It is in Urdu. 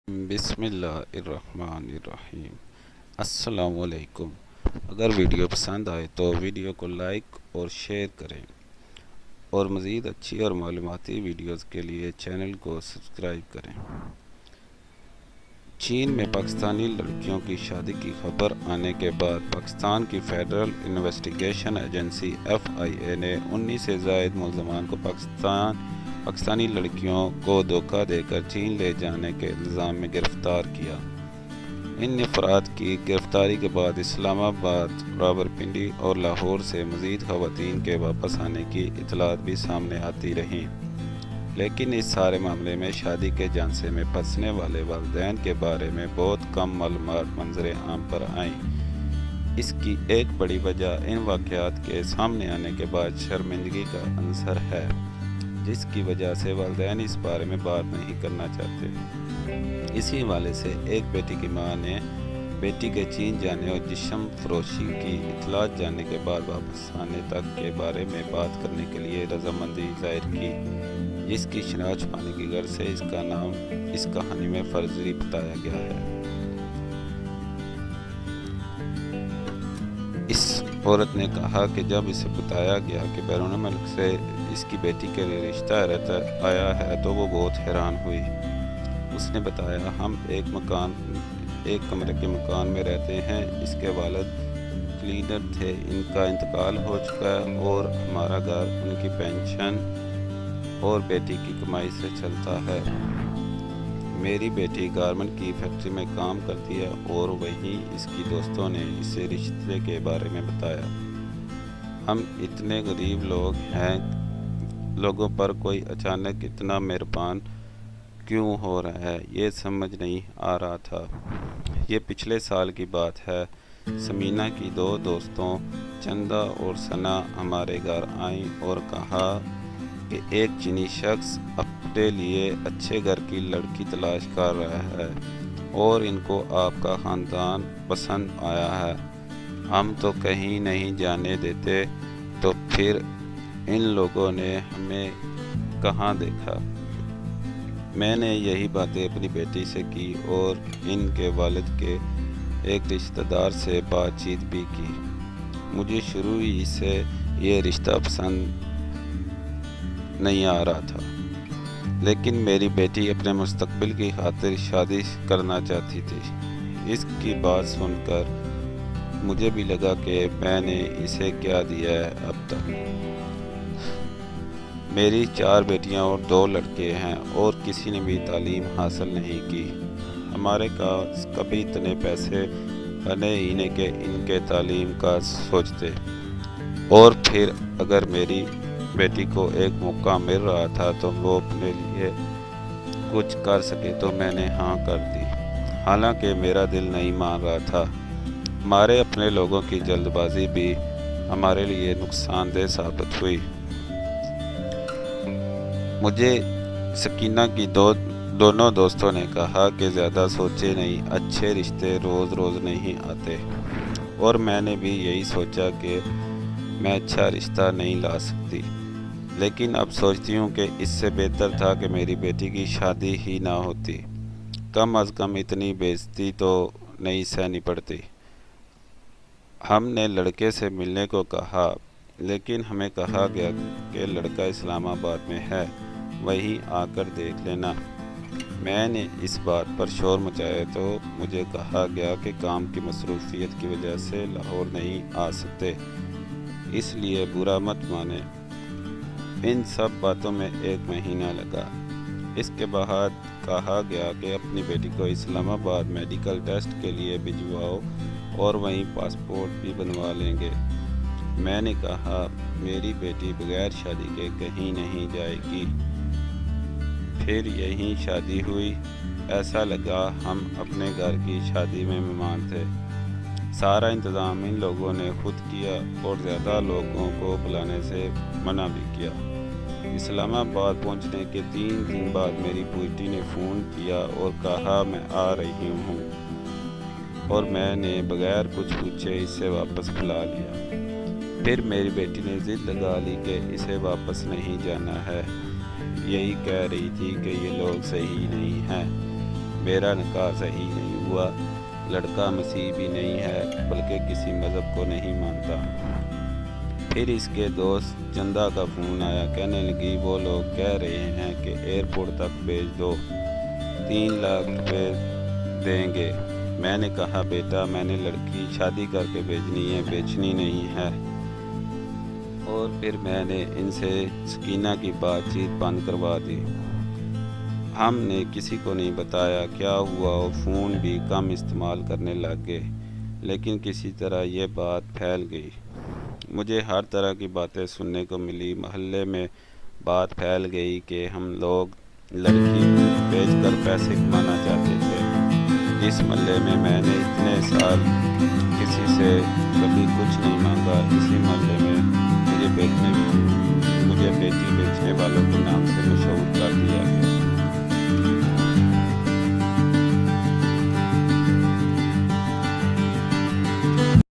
بسم اللہ الرحمن الرحیم۔ السلام علیکم۔ اگر ویڈیو پسند آئے تو ویڈیو کو لائک اور شیئر کریں اور مزید اچھی اور معلوماتی ویڈیوز کے لیے چینل کو سبسکرائب کریں۔ چین میں پاکستانی لڑکیوں کی شادی کی خبر آنے کے بعد پاکستان کی فیڈرل انویسٹیگیشن ایجنسی FIA نے 19 سے زائد ملزمان کو پاکستانی لڑکیوں کو دھوکہ دے کر چین لے جانے کے الزام میں گرفتار کیا۔ ان افراد کی گرفتاری کے بعد اسلام آباد، راولپنڈی اور لاہور سے مزید خواتین کے واپس آنے کی اطلاعات بھی سامنے آتی رہیں، لیکن اس سارے معاملے میں شادی کے جھانسے میں پھنسنے والے والدین کے بارے میں بہت کم معلومات منظر عام پر آئیں۔ اس کی ایک بڑی وجہ ان واقعات کے سامنے آنے کے بعد شرمندگی کا عنصر ہے، جس کی وجہ سے والدین اس بارے میں بات نہیں کرنا چاہتے۔ اسی حوالے سے ایک بیٹی کی ماں نے بیٹی کے چین جانے اور جسم فروشی کی اطلاعات جاننے کے بعد واپس آنے تک کے بارے میں بات کرنے کے لیے رضامندی ظاہر کی، جس کی شناخت چھپانے کی غرض سے اس کا نام اس کہانی میں فرضی بتایا گیا ہے۔ اس عورت نے کہا کہ جب اسے بتایا گیا کہ بیرون ملک سے اس کی بیٹی کے لیے رشتہ آیا ہے تو وہ بہت حیران ہوئی۔ اس نے بتایا، ہم ایک کمرے کے مکان میں رہتے ہیں، اس کے والد کلینر تھے، ان کا انتقال ہو چکا ہے اور ہمارا گھر ان کی پینشن اور بیٹی کی کمائی سے چلتا ہے۔ میری بیٹی گارمنٹ کی فیکٹری میں کام کرتی ہے اور وہیں اس کی دوستوں نے اسے رشتے کے بارے میں بتایا۔ ہم اتنے غریب لوگ ہیں، لوگوں پر کوئی اچانک اتنا مہربان کیوں ہو رہا ہے، یہ سمجھ نہیں آ رہا تھا۔ یہ پچھلے سال کی بات ہے۔ سمینہ کی دو دوستوں چندہ اور ثنا ہمارے گھر آئیں اور کہا کہ ایک چینی شخص اپنے لیے اچھے گھر کی لڑکی تلاش کر رہا ہے اور ان کو آپ کا خاندان پسند آیا ہے، ہم تو کہیں نہیں جانے دیتے، تو پھر ان لوگوں نے ہمیں کہاں دیکھا۔ میں نے یہی باتیں اپنی بیٹی سے کی اور ان کے والد کے ایک رشتہ دار سے بات چیت بھی کی۔ مجھے شروع ہی سے یہ رشتہ پسند نہیں آ رہا تھا، لیکن میری بیٹی اپنے مستقبل کی خاطر شادی کرنا چاہتی تھی۔ اس کی بات سن کر مجھے بھی لگا کہ میں نے اسے کیا دیا ہے اب تک۔ میری 4 بیٹیاں اور 2 لڑکے ہیں اور کسی نے بھی تعلیم حاصل نہیں کی۔ ہمارے پاس کبھی اتنے پیسے بنے ہی نہیں کہ ان کے تعلیم کا سوچتے، اور پھر اگر میری بیٹی کو ایک موقع مل رہا تھا تو وہ اپنے لیے کچھ کر سکے تو میں نے ہاں کر دی، حالانکہ میرا دل نہیں مان رہا تھا۔ ہمارے اپنے لوگوں کی جلد بازی بھی ہمارے لیے نقصان دہ ثابت ہوئی۔ مجھے سکینہ کی دونوں دوستوں نے کہا کہ زیادہ سوچے نہیں، اچھے رشتے روز روز نہیں آتے، اور میں نے بھی یہی سوچا کہ میں اچھا رشتہ نہیں لا سکتی، لیکن اب سوچتی ہوں کہ اس سے بہتر تھا کہ میری بیٹی کی شادی ہی نہ ہوتی، کم از کم اتنی بے عزتی تو نہیں سہنی پڑتی۔ ہم نے لڑکے سے ملنے کو کہا، لیکن ہمیں کہا گیا کہ لڑکا اسلام آباد میں ہے، وہیں آ کر دیکھ لینا۔ میں نے اس بات پر شور مچایا تو مجھے کہا گیا کہ کام کی مصروفیت کی وجہ سے لاہور نہیں آ سکتے، اس لیے برا مت مانے۔ ان سب باتوں میں 1 مہینہ لگا۔ اس کے بعد کہا گیا کہ اپنی بیٹی کو اسلام آباد میڈیکل ٹیسٹ کے لیے بھجواؤ اور وہیں پاسپورٹ بھی بنوا لیں گے۔ میں نے کہا، میری بیٹی بغیر شادی کے کہیں نہیں جائے گی۔ پھر یہیں شادی ہوئی۔ ایسا لگا ہم اپنے گھر کی شادی میں مہمان تھے۔ سارا انتظام ان لوگوں نے خود کیا اور زیادہ لوگوں کو بلانے سے منع بھی کیا۔ اسلام آباد پہنچنے کے 3 دن بعد میری بیٹی نے فون کیا اور کہا میں آ رہی ہوں، اور میں نے بغیر کچھ پوچھے اسے واپس بلا لیا۔ پھر میری بیٹی نے ضد لگا لی کہ اسے واپس نہیں جانا ہے، یہی کہہ رہی تھی کہ یہ لوگ صحیح نہیں ہیں۔ میرا نکاح صحیح نہیں ہوا، لڑکا مسیح بھی نہیں ہے بلکہ کسی مذہب کو نہیں مانتا۔ پھر اس کے دوست چندہ کا فون آیا، کہنے لگی وہ لوگ کہہ رہے ہیں کہ ایئرپورٹ تک بھیج دو، 3 لاکھ روپے دیں گے۔ میں نے کہا بیٹا میں نے لڑکی شادی کر کے بھیجنی ہے، بیچنی نہیں ہے۔ اور پھر میں نے ان سے سکینہ کی بات چیت بند کروا دی۔ ہم نے کسی کو نہیں بتایا کیا ہوا، اور فون بھی کم استعمال کرنے لگ گئے، لیکن کسی طرح یہ بات پھیل گئی۔ مجھے ہر طرح کی باتیں سننے کو ملی۔ محلے میں بات پھیل گئی کہ ہم لوگ لڑکی بیچ کر پیسے کمانا چاہتے تھے۔ اس محلے میں نے اتنے سال کسی سے کبھی کچھ نہیں مانگا۔ اسی محلے میں مجھے بیٹی بیچنے والوں کے نام سے مشہور کر دیا گیا۔